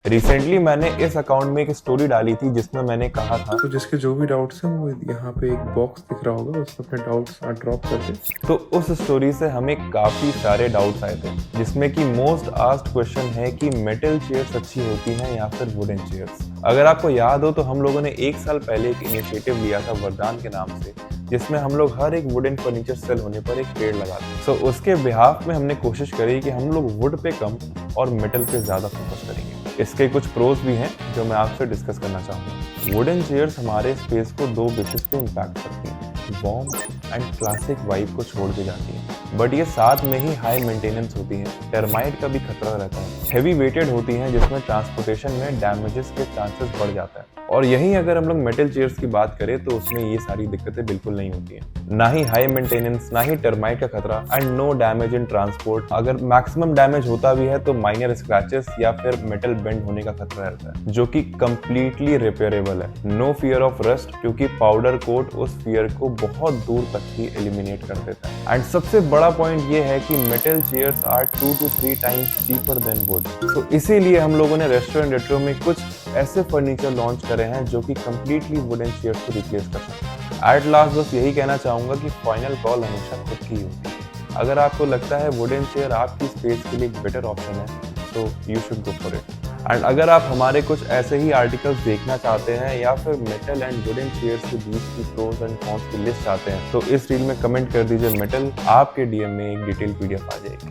Recently मैंने इस account में एक स्टोरी डाली थी जिसमें मैंने कहा था तो जिसके जो भी डाउट्स हैं वो यहाँ पे एक बॉक्स दिख रहा होगा, उसमें अपने डाउट्स ड्रॉप करके। तो उस स्टोरी से हमें काफी सारे डाउट्स आए थे, जिसमें कि मोस्ट आस्क्ड क्वेश्चन है कि मेटल चेयर्स अच्छी होती हैं या फिर वुडन चेयर्स। अगर आपको याद हो तो हम लोगों ने 1 साल पहले एक इनिशिएटिव लिया था वरदान के नाम से, जिसमें हम लोग हर एक वुडन फर्नीचर सेल होने पर एक पेड़ लगाते। सो उसके बिहाफ में हमने कोशिश करी कि हम लोग वुड पे कम और मेटल पे ज्यादा फोकस करेंगे। इसके कुछ प्रोज भी हैं जो मैं आपसे डिस्कस करना चाहूंगा। वुडन चेयर्स हमारे स्पेस को 2 बेसिस पे इम्पैक्ट करती हैं, वार्म एंड क्लासिक वाइब को छोड़ के जाती हैं, बट ये साथ में ही हाई मेंटेनेंस होती हैं, टर्माइट का भी खतरा रहता है, हेवी वेटेड होती हैं जिसमें ट्रांसपोर्टेशन में डैमेजेस के चांसेस बढ़ जाता है। और यहीं अगर हम लोग मेटल चेयर्स की बात करें तो उसमें ये सारी दिक्कतें बिल्कुल नहीं होती हैं, ना ही हाई मेंटेनेंस, ना ही टर्माइट का खतरा and no damage in transport. अगर मैक्सिमम डैमेज होता भी है तो माइनर स्क्रैचेस या फिर मेटल बेंड होने का खतरा रहता है, जो कि कंप्लीटली रिपेयरेबल है। नो फियर ऑफ रस्ट, क्योंकि पाउडर कोट उस फियर को बहुत दूर तक ही एलिमिनेट कर देता है। एंड सबसे बड़ा पॉइंट ये है कि metal chairs are 2 to 3 times cheaper than wood. तो इसीलिए हम लोगों ने रेस्टोरेंट रेट्रो में कुछ ऐसे फर्नीचर लॉन्च करे हैं जो कि कंप्लीटली वुडन चेयर्स को रिप्लेस कर सकते हैं। एट लास्ट बस यही कहना चाहूंगा कि फाइनल कॉल हमेशा खुद की होती है। अगर आपको लगता है वुडन चेयर आपकी स्पेस के लिए एक बेटर ऑप्शन है तो you should go for it. And अगर आप हमारे कुछ ऐसे ही आर्टिकल्स देखना चाहते हैं या फिर मेटल एंड वुडन चेयर्स के बीच की प्रोज एंड कॉन्स की लिस्ट चाहते हैं तो इस रील में कमेंट कर दीजिए मेटल, आपके डीएम में एक डिटेल पीडीएफ आ जाएगी।